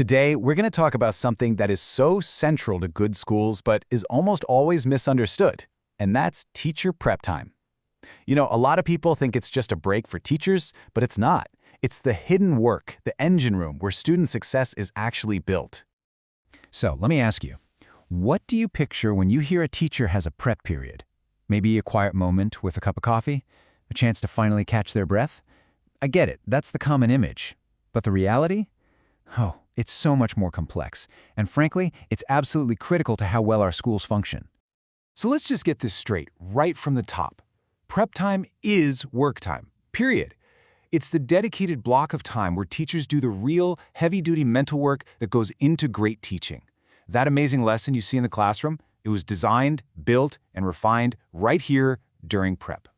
Today, we're going to talk about something that is so central to good schools but is almost always misunderstood, and that's teacher prep time. A lot of people think it's just a break for teachers, but it's not. It's the hidden work, the engine room where student success is actually built. So let me ask you, what do you picture when you hear a teacher has a prep period? Maybe a quiet moment with a cup of coffee? A chance to finally catch their breath? I get it, that's the common image. But the reality? Oh, it's so much more complex. And frankly, it's absolutely critical to how well our schools function. So let's just get this straight right from the top. Prep time is work time, period. It's the dedicated block of time where teachers do the real, heavy-duty mental work that goes into great teaching. That amazing lesson you see in the classroom, it was designed, built, and refined right here during prep.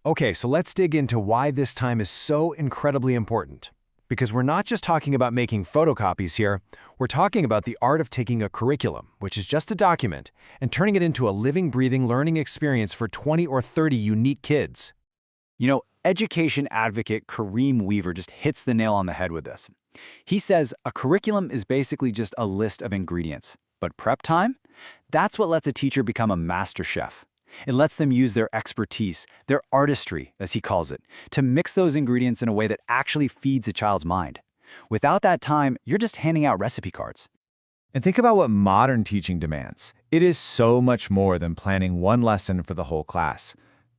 Okay, so let's dig into why this time is so incredibly important. Because we're not just talking about making photocopies here, we're talking about the art of taking a curriculum, which is just a document, and turning it into a living, breathing learning experience for 20 or 30 unique kids. Education advocate Kareem Weaver just hits the nail on the head with this. He says a curriculum is basically just a list of ingredients, but prep time? That's what lets a teacher become a master chef. It lets them use their expertise, their artistry, as he calls it, to mix those ingredients in a way that actually feeds a child's mind. Without that time, you're just handing out recipe cards. And think about what modern teaching demands. It is so much more than planning one lesson for the whole class.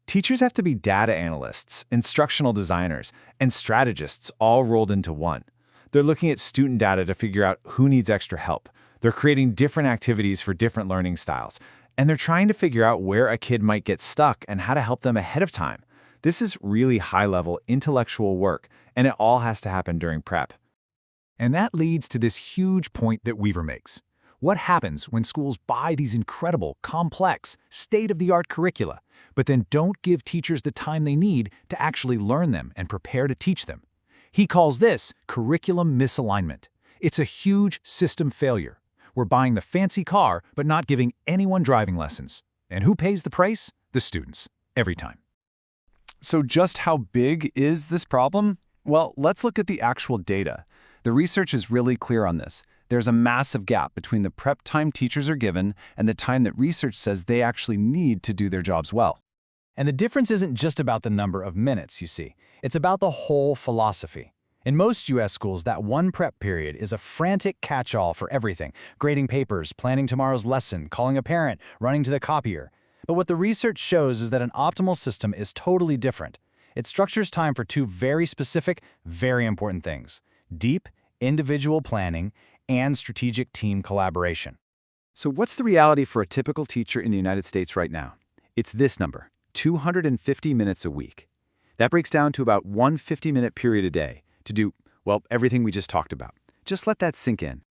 Teachers have to be data analysts, instructional designers, and strategists all rolled into one. They're looking at student data to figure out who needs extra help. They're creating different activities for different learning styles. And they're trying to figure out where a kid might get stuck and how to help them ahead of time. This is really high-level intellectual work, and it all has to happen during prep. And that leads to this huge point that Weaver makes. What happens when schools buy these incredible, complex, state-of-the-art curricula, but then don't give teachers the time they need to actually learn them and prepare to teach them? He calls this curriculum misalignment. It's a huge system failure. We're buying the fancy car, but not giving anyone driving lessons. And who pays the price? The students, every time. So just how big is this problem? Well, let's look at the actual data. The research is really clear on this. There's a massive gap between the prep time teachers are given and the time that research says they actually need to do their jobs well. And the difference isn't just about the number of minutes, you see. It's about the whole philosophy. In most U.S. schools, that one prep period is a frantic catch-all for everything: grading papers, planning tomorrow's lesson, calling a parent, running to the copier. But what the research shows is that an optimal system is totally different. It structures time for two very specific, very important things: deep, individual planning and strategic team collaboration. So what's the reality for a typical teacher in the United States right now? It's this number, 250 minutes a week. That breaks down to about one 50-minute period a day to do, well, everything we just talked about. Just let that sink in.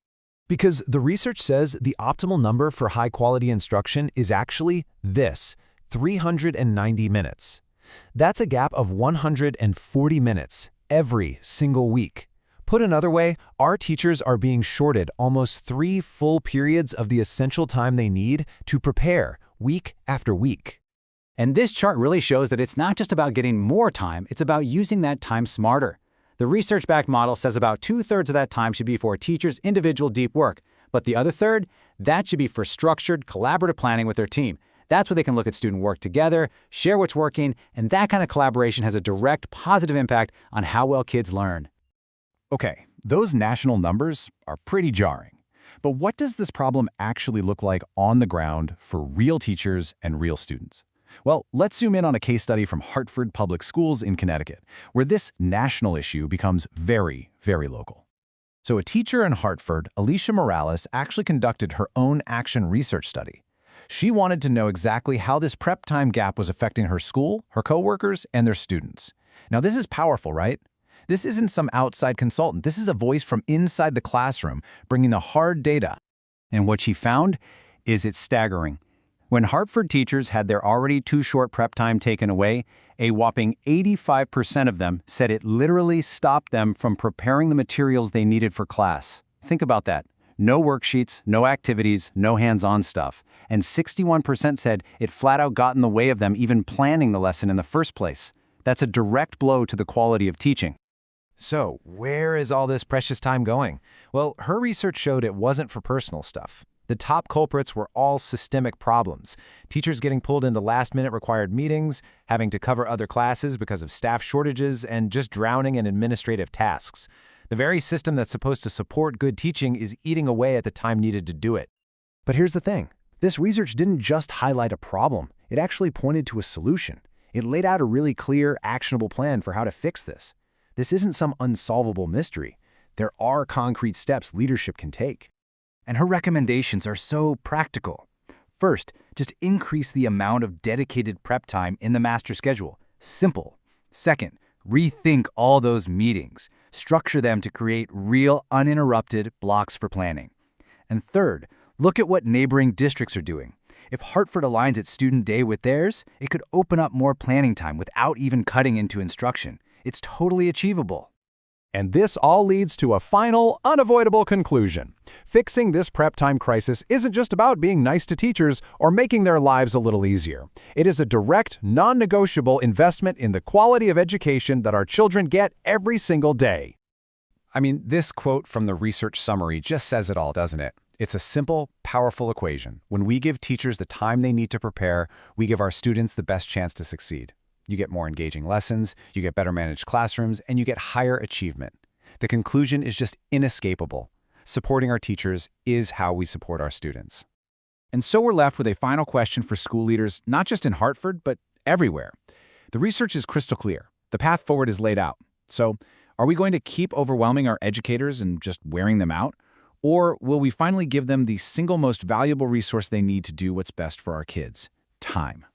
Because the research says the optimal number for high-quality instruction is actually this, 390 minutes. That's a gap of 140 minutes every single week. Put another way, our teachers are being shorted almost 3 full periods of the essential time they need to prepare week after week. And this chart really shows that it's not just about getting more time, it's about using that time smarter. The research-backed model says about 2/3 of that time should be for a teacher's individual deep work, but the other third, that should be for structured, collaborative planning with their team. That's where they can look at student work together, share what's working, and that kind of collaboration has a direct positive impact on how well kids learn. Okay, those national numbers are pretty jarring. But what does this problem actually look like on the ground for real teachers and real students? Well, let's zoom in on a case study from Hartford Public Schools in Connecticut, where this national issue becomes very, very local. So a teacher in Hartford, Alicia Morales, actually conducted her own action research study. She wanted to know exactly how this prep time gap was affecting her school, her coworkers, and their students. Now, this is powerful, right? This isn't some outside consultant. This is a voice from inside the classroom, bringing the hard data. And what she found is it's staggering. When Hartford teachers had their already too short prep time taken away, a whopping 85% of them said it literally stopped them from preparing the materials they needed for class. Think about that. No worksheets, no activities, no hands-on stuff. And 61% said it flat out got in the way of them even planning the lesson in the first place. That's a direct blow to the quality of teaching. So, where is all this precious time going? Well, her research showed it wasn't for personal stuff. The top culprits were all systemic problems. Teachers getting pulled into last-minute required meetings, having to cover other classes because of staff shortages, and just drowning in administrative tasks. The very system that's supposed to support good teaching is eating away at the time needed to do it. But here's the thing. This research didn't just highlight a problem. It actually pointed to a solution. It laid out a really clear, actionable plan for how to fix this. This isn't some unsolvable mystery. There are concrete steps leadership can take. And her recommendations are so practical. First, just increase the amount of dedicated prep time in the master schedule. Simple. Second, rethink all those meetings. Structure them to create real, uninterrupted blocks for planning. And third, look at what neighboring districts are doing. If Hartford aligns its student day with theirs, it could open up more planning time without even cutting into instruction. It's totally achievable. And this all leads to a final, unavoidable conclusion. Fixing this prep time crisis isn't just about being nice to teachers or making their lives a little easier. It is a direct, non-negotiable investment in the quality of education that our children get every single day. I mean, this quote from the research summary just says it all, doesn't it? It's a simple, powerful equation. When we give teachers the time they need to prepare, we give our students the best chance to succeed. You get more engaging lessons, you get better managed classrooms, and you get higher achievement. The conclusion is just inescapable. Supporting our teachers is how we support our students. And so we're left with a final question for school leaders, not just in Hartford, but everywhere. The research is crystal clear. The path forward is laid out. So, are we going to keep overwhelming our educators and just wearing them out? Or will we finally give them the single most valuable resource they need to do what's best for our kids? Time.